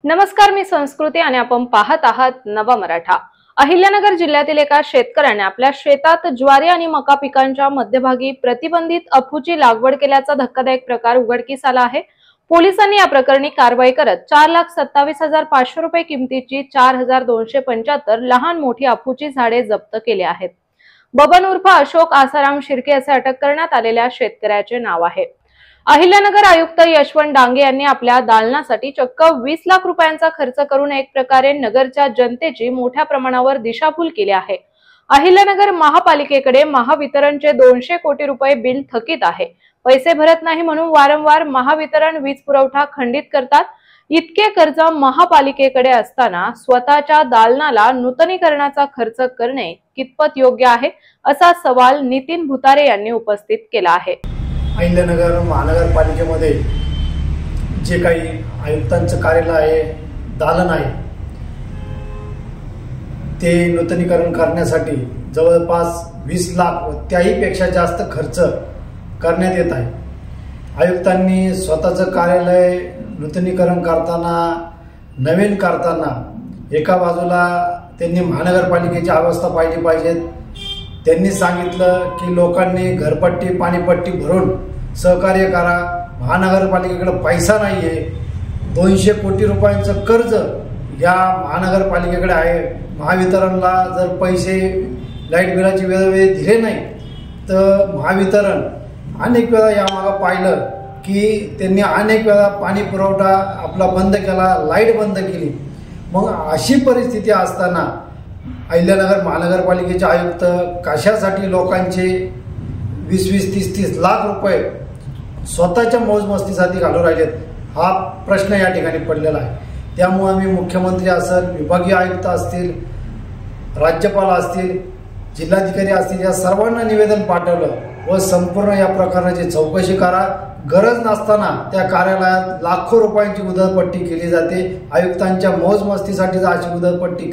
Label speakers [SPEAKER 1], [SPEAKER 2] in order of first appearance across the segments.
[SPEAKER 1] नमस्कार, मी संस्कृती आणि आपण पाहत आहात नवा मराठा। अहिल्यानगर जिल्ह्यातील एका शेतकऱ्याने आपल्या शेतात ज्वारी आणि मका पिकांच्या मध्यभागी प्रतिबंधित अफूची लागवड केल्याचा धक्कादायक प्रकार उघडकीस आला आहे। पोलिसांनी या प्रकरणी कारवाई करत 4,27,500 रुपये किमतीची 4,275 लहान मोठी अफूची झाडे जप्त केली आहेत। बबन उर्फ अशोक आसाराम शिर्के असे अटक करण्यात आलेल्या शेतकऱ्याचे नाव आहे। अहिल्यानगर आयुक्त यशवंत डांगे यांनी आपल्या दालनासाठी चक्क 20 लाख रुपयांचा खर्च करून एक प्रकारे नगरच्या जनतेची मोठ्या प्रमाणावर दिशाभूल केली आहे। अहिल्यानगर महापालिकेकडे महावितरणचे 200 कोटी रुपये बिल थकीत आहे। पैसे भरत नाही म्हणून वारंवार महावितरण वीज पुरवठा खंडित करतात। इतके कर्ज महापालिकेकडे असताना स्वतःच्या दालनाला नूतनीकरणाचा खर्च करणे कितपत योग्य आहे, असा सवाल नितीन भुतारे यांनी उपस्थित केला आहे।
[SPEAKER 2] अहिल्यानगर महानगरपालिकेमध्ये जे काही आयुक्तांचं कार्यालय आहे, दालन आहे, ते नूतनीकरण करण्यासाठी जवळपास 20 लाख व त्याहीपेक्षा जास्त खर्च करण्यात येत आहे। आयुक्तांनी स्वतःचं कार्यालय नूतनीकरण करताना, नवीन करताना एका बाजूला त्यांनी महानगरपालिकेची अवस्था पाहिली पाहिजे। त्यांनी सांगितलं की लोकांनी घरपट्टी पाणीपट्टी भरून सहकार्य करा, महानगरपालिकेकडे पैसा नाहीये। 200 कोटी रुपयांचं कर्ज या महानगरपालिकेकडे आहे। महावितरणला जर पैसे लाईट बिलाची वेळोवेळी दिले नाही तर महावितरण अनेक वेळा यामागं पाहिलं की त्यांनी अनेक वेळा पाणी पुरवठा आपला बंद केला, लाईट बंद केली। मग अशी परिस्थिती असताना अहिल्यानगर महानगरपालिकेचे आयुक्त कशासाठी लोकांचे 20-20, 30-30 लाख रुपये स्वतःच्या मौजमस्तीसाठी घालून राहिलेत, हा प्रश्न या ठिकाणी पडलेला आहे। त्यामुळे आम्ही मुख्यमंत्री असेल, विभागीय आयुक्त असतील, राज्यपाल असतील, जिल्हाधिकारी असतील, या सर्वांना निवेदन पाठवलं व संपूर्ण या प्रकरणाची चौकशी करा। गरज नसताना त्या कार्यालयात लाखो रुपयांची उधळपट्टी केली जाते। आयुक्तांच्या मौजमस्तीसाठी जर अशी उधळपट्टी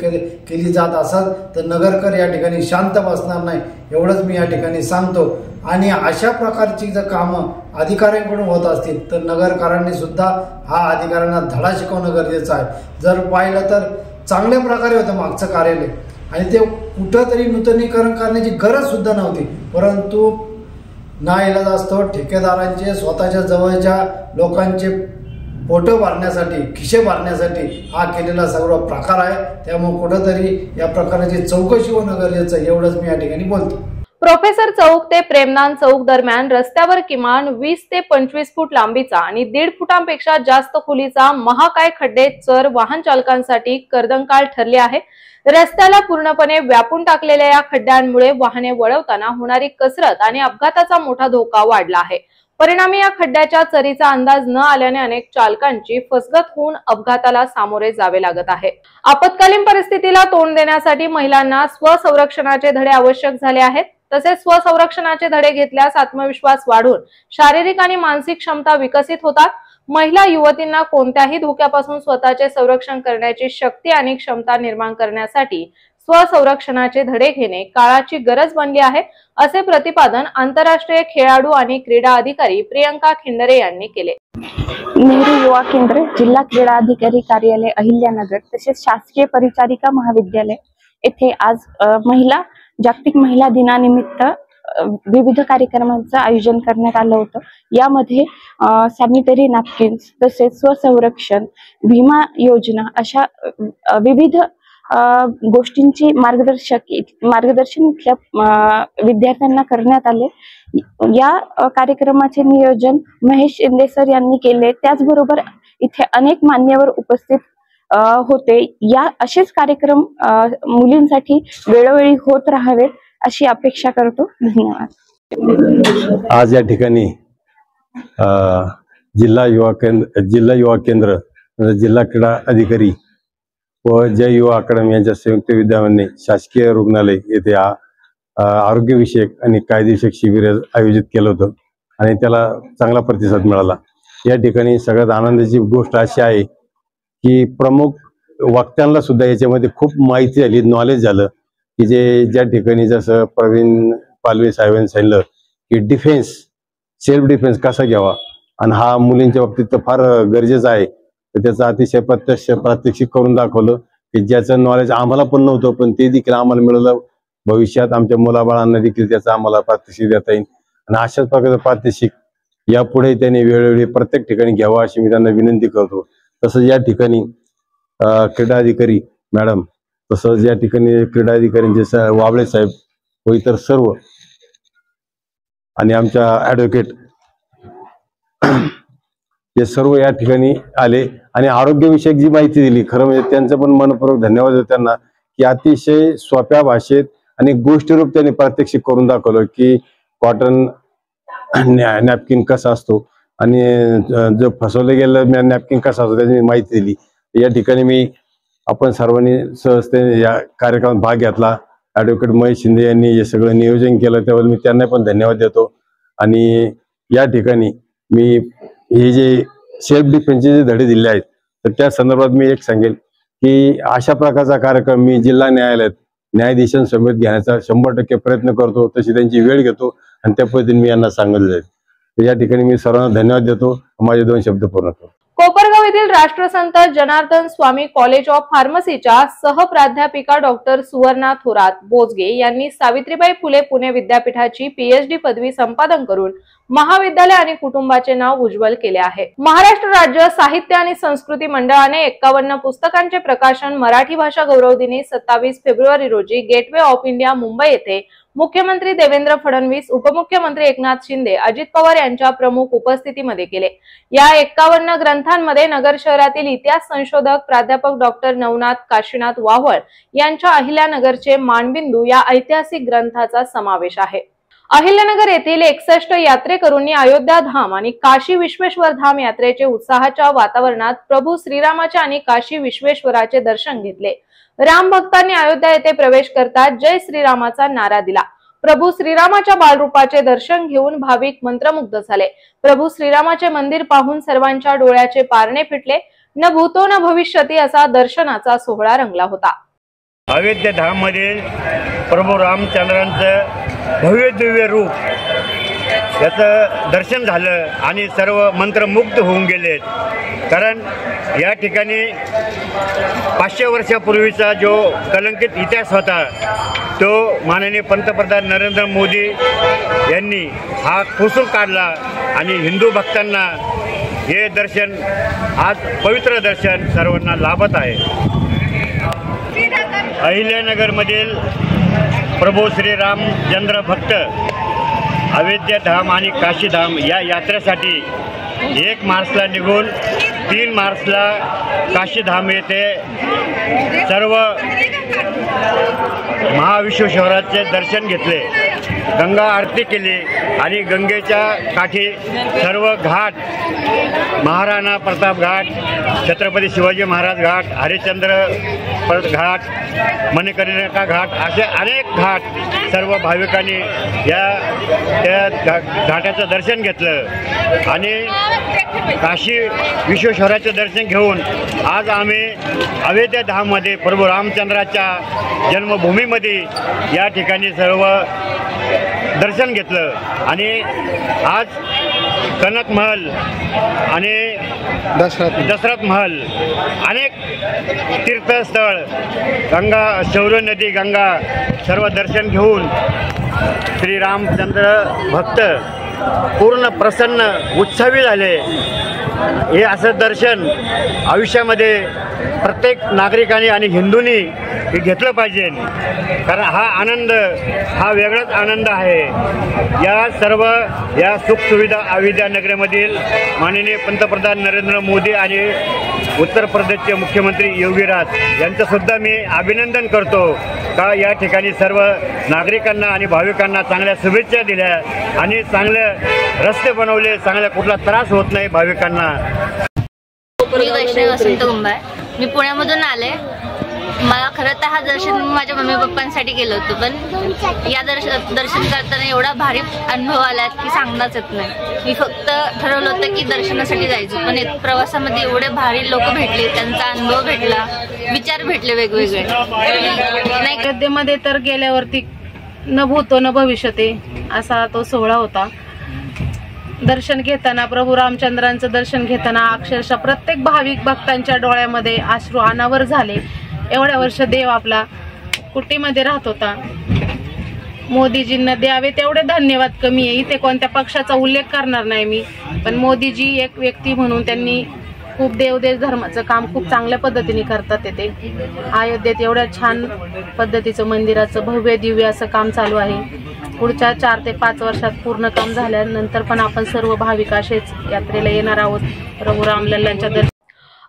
[SPEAKER 2] केली जात असेल तर नगरकर या ठिकाणी शांत बसणार नाही, एवढंच मी या ठिकाणी सांगतो। आणि अशा प्रकारची जर कामं अधिकाऱ्यांकडून होत असतील तर नगरकरांनी सुद्धा हा अधिकाऱ्यांना धडा शिकवणं गरजेचं आहे। जर पाहिलं तर चांगल्या प्रकारे होतं मागचं कार्यालय आणि ते कुठंतरी नूतनीकरण करण्याची गरज सुद्धा नव्हती, परंतु नाईलाज असतो ठेकेदारांचे स्वतःच्या जवळच्या लोकांचे पोटं भरण्यासाठी, खिशे भरण्यासाठी हा केलेला सर्व प्रकार आहे। त्यामुळे कुठंतरी या प्रकाराची चौकशी होणं गरजेचं आहे, एवढंच मी या ठिकाणी बोलतो।
[SPEAKER 1] प्रोफेसर चौक ते प्रेमदान चौक दरम्यान रस्त्यावर किमान 20 ते 25 फूट लांबीचा आणि 1.5 फुटांपेक्षा जास्त खोलीचा महाकाय खड्डे चर वाहन चालकांसाठी कर्दंकाळ ठरले आहे। रस्त्याला पूर्णपणे व्यापून टाकलेल्या या खड्ड्यांमुळे वाहने वळवताना होणारी कसरत आणि अपघाताचा मोठा धोका वाढला आहे। परिणामी या खड्ड्याच्या चरीचा अंदाज न आल्याने अनेक चालकांची फसगत होऊन अपघाताला सामोरे जावे लागत आहे। आपत्कालीन परिस्थितीला तोंड देण्यासाठी महिलांना स्वसंरक्षणाचे धडे आवश्यक झाले आहेत। तसेच स्वसंरक्षणाचे धडे घेतल्यास आत्मविश्वास वाढून शारीरिक आणि मानसिक क्षमता विकसित होतात। महिला युवतींना कोणत्याही धोक्यापासून स्वतःचे संरक्षण करण्याची शक्ती आणि क्षमता निर्माण करण्यासाठी स्वसंरक्षणाचे धडे घेणे काळाची गरज बनली आहे, असे प्रतिपादन आंतरराष्ट्रीय खेळाडू आणि क्रीडा अधिकारी प्रियंका खिंडरे यांनी केले।
[SPEAKER 3] नेहरू युवा केंद्र, जिल्हा क्रीडा अधिकारी कार्यालय अहिल्यानगर तसेच शासकीय परिचारिका महाविद्यालय येथे आज जागतिक महिला दिनानिमित्त विविध कार्यक्रमांचं आयोजन करण्यात आलं होतं। यामध्ये सॅनिटरी नॅपकिन्स तसेच स्वसंरक्षण, विमा योजना अशा विविध गोष्टींची मार्गदर्शन इथल्या विद्यार्थ्यांना करण्यात आले। या कार्यक्रमाचे नियोजन महेश शिंदे सर यांनी केले। त्याचबरोबर इथे अनेक मान्यवर उपस्थित होते। या असेच कार्यक्रम मुलींसाठी वेळोवेळी होत राहावेत अशी अपेक्षा करतो। धन्यवाद।
[SPEAKER 4] आज या ठिकाणी जिल्हा युवा केंद्र, जिल्हा क्रीडा अधिकारी व जय युवा अकादमी यांच्या संयुक्त विद्यमाने शासकीय रुग्णालय येथे आरोग्यविषयक आणि कायदेशीर शिबिर आयोजित केलं होतं आणि त्याला चांगला प्रतिसाद मिळाला। या ठिकाणी सगळ्यात आनंदाची गोष्ट अशी आहे की प्रमुख वक्त्यांना सुद्धा याच्यामध्ये खूप माहिती झाली, नॉलेज झालं की ज्या ठिकाणी जसं प्रवीण पालवे साहेबांनी सांगितलं की डिफेन्स, सेल्फ डिफेन्स कसा घ्यावा आणि हा मुलींच्या बाबतीत तर फार गरजेचं आहे। तर त्याचं अतिशय प्रात्यक्षिक करून दाखवलं की ज्याचं नॉलेज आम्हाला पण नव्हतं, पण ते देखील आम्हाला मिळालं. भविष्यात आमच्या मुलाबाळांना देखील त्याचं आम्हाला प्रात्यक्षिक देता येईल आणि अशाच प्रकारचं प्रात्यक्षिक यापुढे त्यांनी वेळोवेळी प्रत्येक ठिकाणी घ्यावं अशी मी त्यांना विनंती करतो. तसंच या ठिकाणी क्रीडा अधिकारी मॅडम, तसंच या ठिकाणी क्रीडा अधिकाऱ्यांचे वाबळे साहेब व इतर सर्व आणि आमच्या ॲडव्होकेट हे सर्व या ठिकाणी आले आणि आरोग्यविषयक जी माहिती दिली, खरं म्हणजे त्यांचं पण मनपूर्वक धन्यवाद देतो त्यांना की अतिशय सोप्या भाषेत आणि गोष्टीरूप त्यांनी प्रात्यक्षिक करून दाखवलं की कॉटन नॅपकिन कसा असतो आणि जो फसवलं गेलं नॅपकिन कसा असतो त्याची माहिती दिली. या ठिकाणी आपण सर्वांनी सहजतेने या कार्यक्रमात भाग घेतला. ॲडव्होकेट महेश शिंदे यांनी हे सगळं नियोजन केलं त्याबद्दल मी त्यांना पण धन्यवाद देतो. आणि या ठिकाणी मी हे जे सेल्फ डिफेन्सचे जे धडे दिले आहेत तर त्या संदर्भात मी एक सांगेल की अशा प्रकारचा कार्यक्रम मी जिल्हा न्यायालयात न्यायाधीशांसमवेत घेण्याचा 100% प्रयत्न करतो. तशी त्यांची वेळ घेतो आणि त्या पद्धतीने मी यांना सांगितलं जाईल. तर या ठिकाणी मी सर्वांना धन्यवाद देतो. माझे 2 शब्द पूर्ण करतो.
[SPEAKER 1] कोपरगाव येथील राष्ट्रसंत जनार्दन स्वामी कॉलेज ऑफ फार्मसीच्या सहप्राध्यापिका डॉक्टर सुवर्णा थोरात बोजगे यांनी सावित्रीबाई फुले पुणे विद्यापीठाची PhD पदवी संपादन करून महाविद्यालय आणि कुटुंबाचे नाव उज्ज्वल केले आहे. महाराष्ट्र राज्य साहित्य आणि संस्कृती मंडळाने 51 पुस्तकांचे प्रकाशन मराठी भाषा गौरव दिनी 27 फेब्रुवारी रोजी गेटवे ऑफ इंडिया मुंबई येथे मुख्यमंत्री देवेंद्र फडणवीस, उपमुख्यमंत्री एकनाथ शिंदे, अजित पवार यांच्या प्रमुख उपस्थितीमध्ये केले. या 51 ग्रंथांमध्ये नगर शहरातील इतिहास संशोधक प्राध्यापक डॉक्टर नवनाथ काशीनाथ वाव्हळ यांच्या अहिल्यानगरचे मानबिंदू या ऐतिहासिक ग्रंथाचा समावेश आहे. अहिल्यानगर येथील 61 यात्रेकरूंनी अयोध्या धाम आणि काशी विश्वेश्वर धाम यात्रेचे उत्साहाच्या वातावरणात प्रभू श्रीरामाचे आणि काशी विश्वेश्वराचे दर्शन घेतले. राम भक्तांनी अयोध्या येथे प्रवेश करताच जय श्रीरामाचा नारा दिला. प्रभू श्रीरामाच्या बालरूपाचे दर्शन घेऊन भाविक मंत्रमुग्ध झाले. प्रभू श्रीरामाचे मंदिर पाहून सर्वांच्या डोळ्याचे पारणे फिटले. न भूतो न भविष्यती असा दर्शनाचा सोहळा रंगला होता.
[SPEAKER 5] अयोध्या धाम मध्ये प्रभू रामचंद्रांचं भव्य दिव्य रूप याचं दर्शन झालं आणि सर्व मंत्रमुग्ध होऊन गेलेत. कारण या ठिकाणी 500 वर्षापूर्वीचा जो कलंकित इतिहास होता तो माननीय पंतप्रधान नरेंद्र मोदी यांनी हा पुसून काढला आणि हिंदू भक्तांना हे दर्शन आज पवित्र दर्शन सर्वांना लाभत आहे. अहिल्यानगरमधील प्रभू श्रीरामचंद्र भक्त अयोध्या धाम आणि काशी धाम या यात्रेसाठी 1 मार्चला निघून 3 मार्चला काशीधाम येथे सर्व महाविश्वेश्वराचे दर्शन घेतले. गंगा आरती केली आणि गंगेच्या काठी सर्व घाट, महाराणा प्रताप घाट, छत्रपती शिवाजी महाराज घाट, हरिश्चंद्र घाट, मणिकर्णिका घाट असे अनेक घाट सर्व भाविकांनी त्या घाटाचं दर्शन घेतलं आणि काशी विश्वेश्वराचं दर्शन घेऊन आज आम्ही अयोध्या धाममध्ये प्रभू रामचंद्राच्या जन्मभूमीमध्ये या ठिकाणी सर्व दर्शन घेतलं आणि आज कनक महल आणि दशरथ महल अनेक तीर्थस्थळ, गंगा शौर्य नदी, गंगा सर्व दर्शन घेऊन श्रीरामचंद्र भक्त पूर्ण प्रसन्न उत्सवी झाले. हे असं दर्शन आयुष्यामध्ये प्रत्येक नागरिकांनी आणि हिंदूंनी हे घेतलं पाहिजे. कारण हा आनंद हा वेगळाच आनंद आहे. या सुखसुविधा अयोध्या नगरीमधील माननीय पंतप्रधान नरेंद्र मोदी आणि उत्तर प्रदेशचे मुख्यमंत्री योगीराज यांचं सुद्धा मी अभिनंदन करतो का या ठिकाणी सर्व नागरिकांना आणि भाविकांना चांगल्या शुभेच्छा दिल्या आणि चांगले रस्ते बनवले, चांगला कुठला त्रास होत नाही भाविकांना.
[SPEAKER 6] मी वैष्णवी वसंत कुंभार, मी पुण्यामधून आले. मला खरं तर हा दर्शन माझ्या मम्मी पप्पांसाठी केलं होतं, पण या दर्शन करताना एवढा भारी अनुभव आला की सांगताच येत नाही. मी फक्त ठरवलं होतं की दर्शनासाठी जायचं, पण प्रवासामध्ये एवढे भारी लोक भेटले, त्यांचा अनुभव भेटला, विचार भेटले वेगवेगळे. नाही
[SPEAKER 7] अयोध्येमध्ये तर गेल्यावरती न भूतो न भविष्यते असा तो सोहळा होता.
[SPEAKER 1] दर्शन घेताना, प्रभू रामचंद्रांचं दर्शन घेताना अक्षरशः प्रत्येक भाविक भक्तांच्या डोळ्यामध्ये अश्रू अनावर झाले। एवढ्या वर्ष देव आपला कुटीमध्ये राहत होता। मोदीजींना द्यावे तेवढे धन्यवाद कमी आहे। इथे कोणत्या पक्षाचा उल्लेख करणार नाही मी, पण मोदीजी एक व्यक्ती म्हणून त्यांनी खूप देवदेश धर्माचं काम खूप चांगल्या पद्धतीने करतात। ते अयोध्येत एवढ्या छान पद्धतीचं मंदिराचं भव्य दिव्य असं काम चालू आहे। पुढच्या 4 ते 5 वर्षात पूर्ण काम झाल्यानंतर पण आपण सर्व भाविक असेच यात्रेला येणार आहोत प्रभू रामलल्लांच्या दर्शन।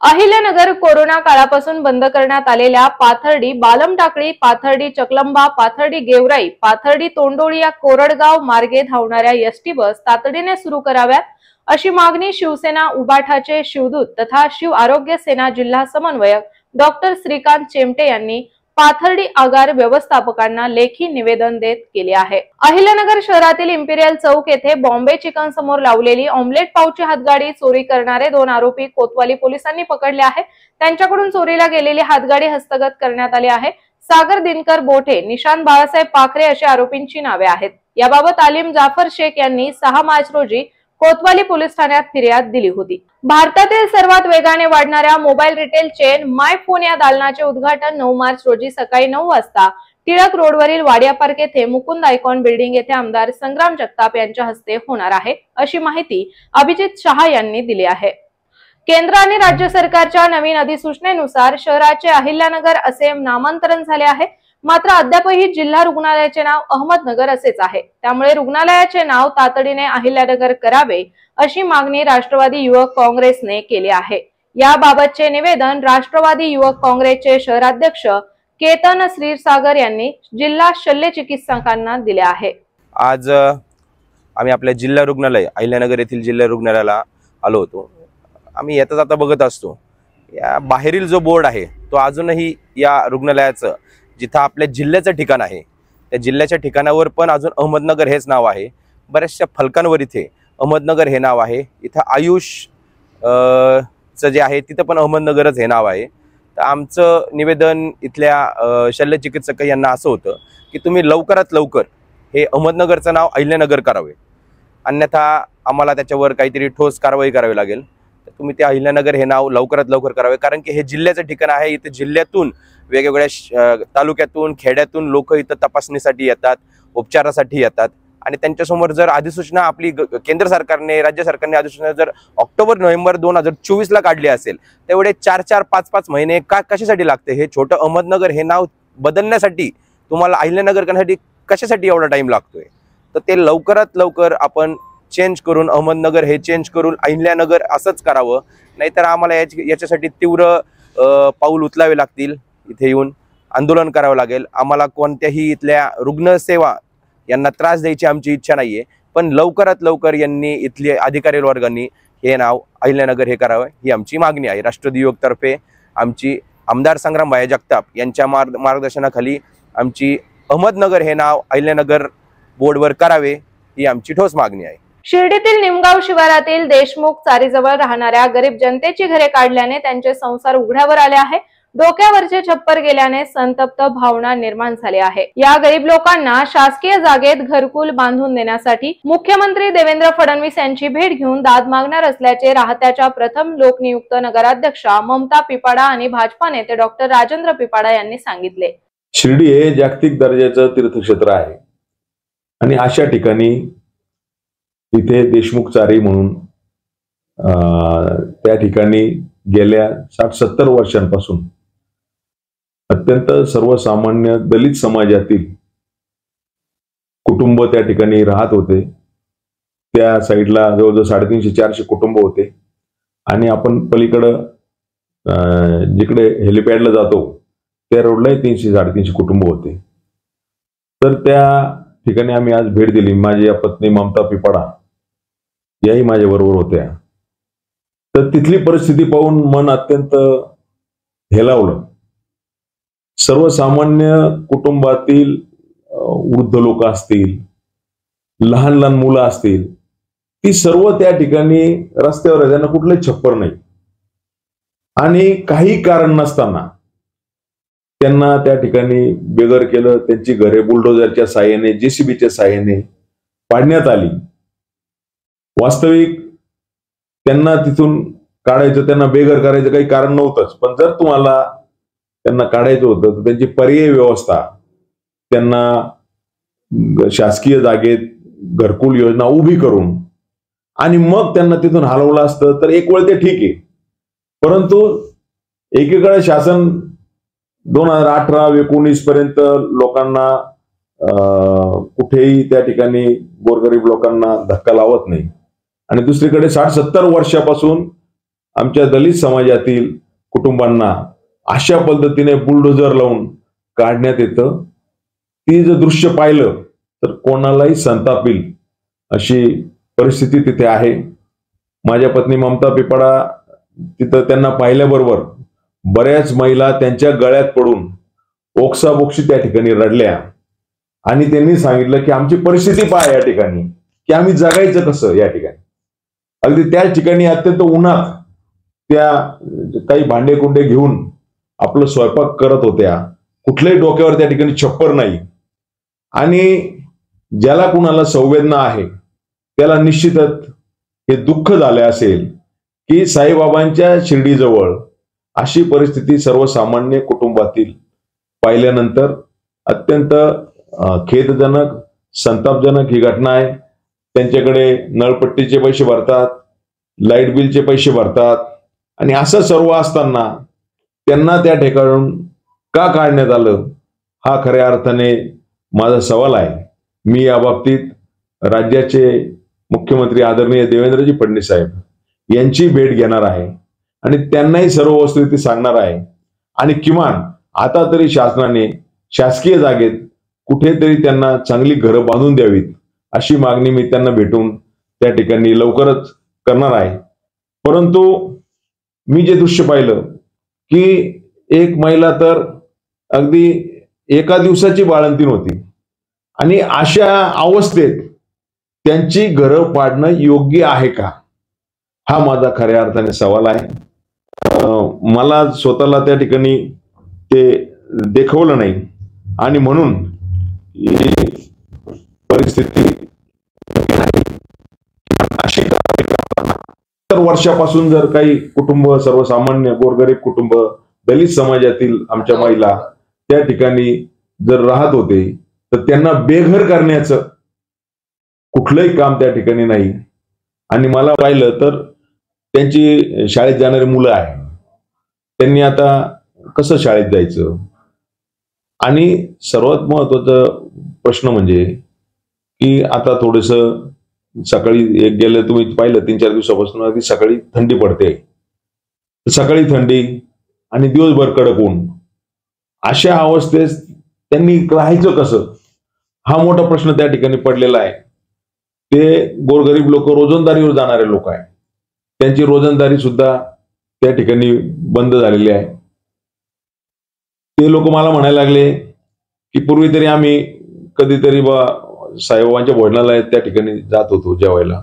[SPEAKER 1] अहिल्यानगर कोरोना काळापासून बंद करण्यात आलेल्या पाथर्डी, बालमटाकळी, पाथर्डी चकलंबा, पाथर्डी गेवराई, पाथर्डी तोंडोळी या कोरडगाव मार्गे धावणाऱ्या एसटी बस तातडीने सुरू कराव्यात अशी मागणी शिवसेना उबाठाचे शिवदूत तथा शिव आरोग्य सेना जिल्हा समन्वयक डॉक्टर श्रीकांत चेमटे यांनी पाथर्डी आगार व्यवस्थापकांना लेखी निवेदन देत केले आहे। अहिल्यानगर शहरातील इम्पिरियल चौक येथे बॉम्बे चिकन समोर लावलेली ऑमलेट पावची हातगाडी चोरी करणारे 2 आरोपी कोतवाली पोलिसांनी पकडले आहे। त्यांच्याकडून चोरीला गेलेली हातगाडी हस्तगत करण्यात आली आहे। सागर दिनकर बोठे, निशांत बाळासाहेब पाखरे अशी आरोपींची नावे आहेत। याबाबत आलिम जाफर शेख यांनी 6 मार्च रोजी कोतवाली पोलीस ठाण्यात फिर्याद दिली होती। भारतातील सर्वात वेगाने वाढणाऱ्या मोबाईल रिटेल चेन माय फोन या दालनाचे उद्घाटन 9 मार्च रोजी सकाळी 9 वाजता टिळक रोडवरील वाडिया पार्क येथे मुकुंद आयकॉन बिल्डिंग येथे आमदार संग्राम जगताप यांच्या हस्ते होणार आहे अशी माहिती अभिजित शहा यांनी दिली आहे। केंद्र आणि राज्य सरकारच्या नवीन अधिसूचनेनुसार शहराचे अहिल्यानगर असे नामांतरण झाले आहे। मात्र अद्यापही जिल्हा रुग्णालयाचे नाव अहमदनगर असेच आहे। त्यामुळे रुग्णालयाचे नाव तातडीने अहिल्यानगर करावे अशी मागणी राष्ट्रवादी युवक काँग्रेसने केली आहे। याबाबतचे निवेदन राष्ट्रवादी युवक काँग्रेसचे शहराध्यक्ष केतन श्रीसागर यांनी जिल्हा शल्य चिकित्सकांना दिले आहे।
[SPEAKER 7] आज आम्ही आपल्या जिल्हा रुग्णालय अहिल्यानगर येथील जिल्हा रुग्णालयाला आलो होतो। आम्ही येता जाता बघत असतो या बाहेरील जो बोर्ड आहे तो अजूनही या रुग्णालयाचं जिथं आपल्या जिल्ह्याचं ठिकाण आहे त्या जिल्ह्याच्या ठिकाणावर पण अजून अहमदनगर हेच नाव आहे। बऱ्याचशा फलकांवर इथे अहमदनगर हे नाव आहे। इथं आयुष चं जे आहे तिथं पण अहमदनगरच हे नाव आहे। तर आमचं निवेदन इथल्या शल्य चिकित्सक यांना असं होतं की तुम्ही लवकरात लवकर हे अहमदनगरचं नाव अहिल्यानगर करावे, अन्यथा आम्हाला त्याच्यावर काहीतरी ठोस कारवाई करावी लागेल। तर तुम्ही ते अहिल्यानगर हे नाव लवकरात लवकर करावे, कारण की हे जिल्ह्याचं ठिकाण आहे। इथे जिल्ह्यातून वेगवेगळ्या तालुक्यातून खेड्यातून लोक इथं तपासणीसाठी येतात, उपचारासाठी येतात आणि त्यांच्यासमोर जर अधिसूचना आपली केंद्र सरकारने राज्य सरकारने अधिसूचना जर ऑक्टोबर-नोव्हेंबर 2024 ला काढली असेल तेवढे 4-4, 5-5 महिने कशासाठी लागते? हे छोटं अहमदनगर हे नाव बदलण्यासाठी तुम्हाला अहिल्यानगर करण्यासाठी कशासाठी एवढा टाइम लागतोय? तर ते लवकरात लवकर आपण चेंज करून अहमदनगर हे चेंज करून अहिल्यानगर असंच करावं, नाहीतर आम्हाला याच्यासाठी तीव्र पाऊल उचलावे लागतील। इथे येऊन आंदोलन करावं लागेल। आम्हाला कोणत्याही इथल्या रुग्णसेवा यांना त्रास द्यायची आमची इच्छा नाहीये, पण लवकरात लवकर यांनी इथले अधिकारी वर्गांनी हे नाव अहिल्यानगर हे करावं ही आमची मागणी आहे। राष्ट्रवादी युवक तर्फे आमची आमदार संग्राम जगताप यांच्या मार्गदर्शनाखाली आमची अहमदनगर हे नाव अहिल्यानगर बोर्डवर करावे ही आमची ठोस मागणी आहे।
[SPEAKER 1] शिर्डीतील निमगाव शिवारातील देशमुख चारीजवळ राहणाऱ्या गरीब जनतेची घरे काढल्याने त्यांचे संसार उघड्यावर आले आहे। डोक्यावरचे छप्पर गेल्याने संतप्त भावना निर्माण झाली आहे। या गरीब लोकांना शासकीय जागेत घरकुल बांधून देण्यासाठी मुख्यमंत्री देवेंद्र फडणवीस यांची भेट घेऊन दाद मागणार असल्याचे राहत्याच्या प्रथम लोकनियुक्त नगराध्यक्षा ममता पिपाडा आणि भाजपा नेते डॉक्टर राजेंद्र पिपाडा यांनी सांगितले।
[SPEAKER 8] शिर्डी हे जागतिक दर्जाचं तीर्थक्षेत्र आहे आणि अशा ठिकाणी इथे देशमुख चारी म्हणून त्या ठिकाणी गेल्या 60-70 वर्षांपासून अत्यंत सर्वसामान्य दलित समाजातील कुटुंब त्या ठिकाणी राहत होते। त्या साईडला जवळजवळ 350-400 कुटुंब होते आणि आपण पलीकडं जिकडे हेलिपॅडला जातो त्या रोडलाही 300-350 कुटुंब होते। तर त्या ठिकाणी आम्ही आज भेट दिली। माझी पत्नी ममता पिपाडा याही माझ्या बरोबर होत्या। तर तिथली परिस्थिती पाहून मन अत्यंत हेलावलं। सर्वसामान्य कुटुंबातील वृद्ध लोक असतील, लहान लहान मुलं असतील, ती सर्व त्या ठिकाणी रस्त्यावर आहे, त्यांना कुठलंही छप्पर नाही आणि काही कारण नसताना त्यांना त्या ठिकाणी बेघर केलं। त्यांची घरे बुलडोझरच्या साहाय्याने, जेसीबीच्या साहाय्याने पाडण्यात आली वास्तविक त्यांना तिथून काढायचं, त्यांना बेघर करायचं काही कारण नव्हतंच, पण जर तुम्हाला त्यांना काढायचं होतं तर त्यांची पर्यायी व्यवस्था, त्यांना शासकीय जागेत घरकुल योजना उभी करून आणि मग त्यांना तिथून हलवलं असतं तर एक वेळ ते ठीक आहे. परंतु एकीकडे शासन 2018-19 पर्यंत लोकांना कुठेही त्या ठिकाणी गोरगरीब लोकांना धक्का लावत नाही, आणि दुसरीकडे 60-70 वर्षापासून आमच्या दलित समाजातील कुटुंबांना अशा पद्धतीने बुलडोजर लावून काढण्यात येतं. ती जर दृश्य पाहिलं तर कोणालाही संतापील अशी परिस्थिती तिथे आहे. माझ्या पत्नी ममता पिपाडा तिथं त्यांना पाहिल्याबरोबर बऱ्याच महिला त्यांच्या गळ्यात पडून ओक्साबोक्शी त्या ठिकाणी रडल्या आणि त्यांनी सांगितलं की आमची परिस्थिती पहा या ठिकाणी, की आम्ही जगायचं कसं या ठिकाणी. अगदी त्याच ठिकाणी अत्यंत उन्हात त्या काही भांडे कुंडे घेऊन आपलं स्वयंपाक करत होत्या. कुठल्याही डोक्यावर त्या ठिकाणी छप्पर नाही. आणि ज्याला कुणाला संवेदना आहे त्याला निश्चितच हे दुःख झाले असेल की साईबाबांच्या शिर्डीजवळ अशी परिस्थिती सर्वसामान्य कुटुंबातील पाहिल्यानंतर अत्यंत खेदजनक, संतापजनक ही घटना आहे. त्यांच्याकडे नळपट्टीचे पैसे भरतात, लाईट बिलचे पैसे भरतात, आणि असं सर्व असताना त्यांना त्या ठिकाणून का काढण्यात आलं हा खऱ्या अर्थाने माझा सवाल आहे. मी या बाबतीत राज्याचे मुख्यमंत्री आदरणीय देवेंद्रजी फडणवीस साहेब यांची भेट घेणार आहे आणि त्यांनाही सर्व वस्तुस्थिती सांगणार आहे. आणि किमान आता तरी शासनाने शासकीय जागेत कुठेतरी त्यांना चांगली घरं बांधून द्यावीत अशी मागणी मी त्यांना भेटून त्या ठिकाणी लवकरच करणार आहे. परंतु मी जे दृश्य पाहिलं की एक महिला तर अगदी एका दिवसाची बाळंतीण होती, आणि अशा अवस्थेत त्यांची घरं पाडणं योग्य आहे का हा माझा खऱ्या अर्थाने सवाल आहे. मला स्वतःला त्या ठिकाणी ते देखवलं नाही, आणि म्हणून ही परिस्थिती अशी तर वर्षापासून जर काही कुटुंब, सर्वसामान्य गोरगरीब कुटुंब, दलित समाजातील आमच्या महिला त्या ठिकाणी जर राहत होते तर त्यांना बेघर करण्याचं कुठलंही काम त्या ठिकाणी नाही. आणि मला पाहिलं तर त्यांची शाळेत जाणारी मुलं आहे, त्यांनी आता कसं शाळेत जायचं. आणि सर्वात महत्वाचा प्रश्न म्हणजे की आता थोडस सकाळी एक गेलं, तुम्ही पाहिलं 3-4 दिवसापासून अगदी सकाळी थंडी पडते, सकाळी थंडी आणि दिवसभर कडक ऊन. अशा अवस्थेत त्यांनी राहायचं कसं हा मोठा प्रश्न त्या ठिकाणी पडलेला आहे. ते गोरगरीब लोक, रोजंदारीवर जाणारे लोक आहेत, त्यांची रोजंदारी सुद्धा त्या ठिकाणी बंद झालेली आहे. ते लोक मला म्हणायला लागले की पूर्वी तरी आम्ही कधीतरी साईबाबांच्या भोजनालयात त्या ठिकाणी जात होतो जेवायला,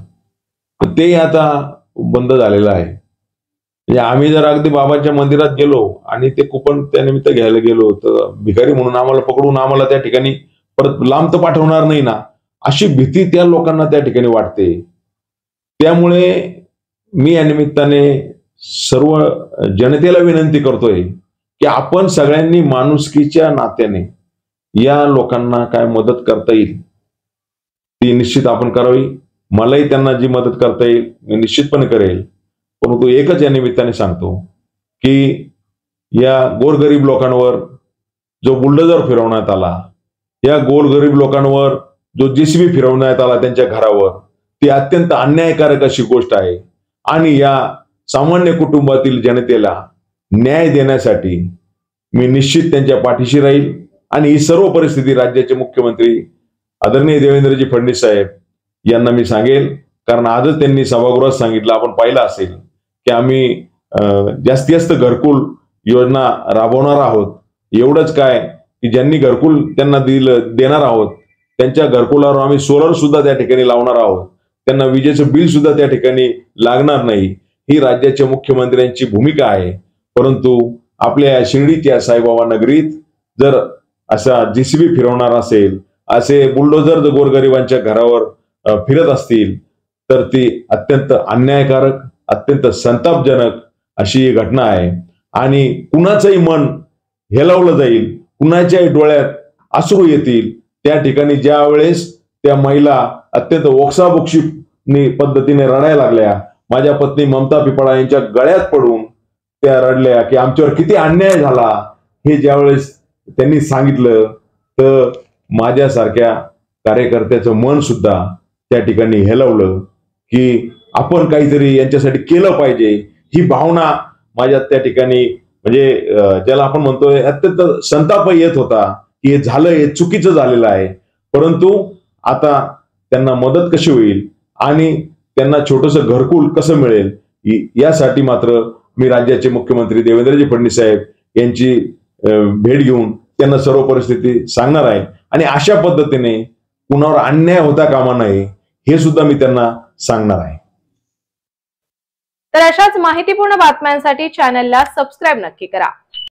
[SPEAKER 8] तर ते आता बंद झालेलं आहे. म्हणजे आम्ही जर अगदी बाबाच्या मंदिरात गेलो आणि ते कुपन त्या निमित्त घ्यायला गेलो तर भिकारी म्हणून आम्हाला पकडून आम्हाला त्या ठिकाणी परत लांब तर पाठवणार नाही ना, अशी भीती त्या लोकांना त्या ठिकाणी वाटते. त्यामुळे मी या निमित्ताने सर्व जनतेला विनंती करतोय की आपण सगळ्यांनी माणुसकीच्या नात्याने या लोकांना काय मदत करता येईल ती निश्चित आपण करावी. मलाही त्यांना जी मदत करता येईल मी निश्चितपणे करेल. परंतु एकच या निमित्ताने सांगतो की या गोरगरीब लोकांवर जो बुलडोजर फिरवण्यात आला, या गोरगरीब लोकांवर जो JCB फिरवण्यात आला त्यांच्या घरावर, ती अत्यंत अन्यायकारक अशी गोष्ट आहे. आणि या सामान्य कुटुंबातील जनतेला न्याय देण्यासाठी मी निश्चित त्यांच्या पाठीशी राहील. आणि ही सर्व परिस्थिती राज्याचे मुख्यमंत्री आदरणीय देवेंद्रजी फडणवीस साहेब यांना मी सांगेल, कारण आजच त्यांनी सभागृहात सांगितलं, आपण पाहिलं असेल की आम्ही जास्तीत जास्त घरकुल योजना राबवणार आहोत. एवढंच काय की ज्यांनी घरकुल त्यांना देणार आहोत त्यांच्या घरकुलावर आम्ही सोलर सुद्धा त्या ठिकाणी लावणार आहोत, त्यांना विजेचं बिल सुद्धा त्या ठिकाणी लागणार नाही. ही राज्याच्या मुख्यमंत्र्यांची भूमिका आहे. परंतु आपल्या शिर्डीच्या साईबाबा नगरीत जर असा JCB फिरवणार असेल, असे बुलडोजर जर गोरगरिबांच्या घरावर फिरत असतील तर ती अत्यंत अन्यायकारक, अत्यंत संतापजनक अशी ही घटना आहे. आणि कुणाचंही मन हेलावलं जाईल, कुणाच्याही डोळ्यात अश्रू येतील. त्या ठिकाणी ज्या वेळेस त्या महिला अत्यंत ओक्साबोक्षी पद्धतीने रडायला लागल्या, माझ्या पत्नी ममता पिपाळा यांच्या गळ्यात पडून त्या रडल्या की आमच्यावर किती अन्याय झाला, हे ज्यावेळेस त्यांनी सांगितलं तर माझ्यासारख्या कार्यकर्त्याचं मन सुद्धा त्या ठिकाणी हेलावलं की आपण काहीतरी यांच्यासाठी केलं पाहिजे. ही भावना माझ्या त्या ठिकाणी म्हणजे ज्याला आपण म्हणतोय अत्यंत संताप येत होता की हे झालं, हे चुकीचं झालेलं आहे. परंतु आता त्यांना मदत कशी होईल आणि त्यांना छोटंसं घरकुल कसं मिळेल यासाठी मात्र मी राज्याचे मुख्यमंत्री देवेंद्रजी फडणवीस साहेब यांची भेट घेऊन त्यांना सर्व परिस्थिती सांगणार आहे. आणि अशा पद्धतीने कुणावर अन्याय होता कामा नये हे सुद्धा मी त्यांना सांगणार आहे.
[SPEAKER 1] तर अशाच माहितीपूर्ण बातम्यांसाठी चॅनलला सबस्क्राईब नक्की करा.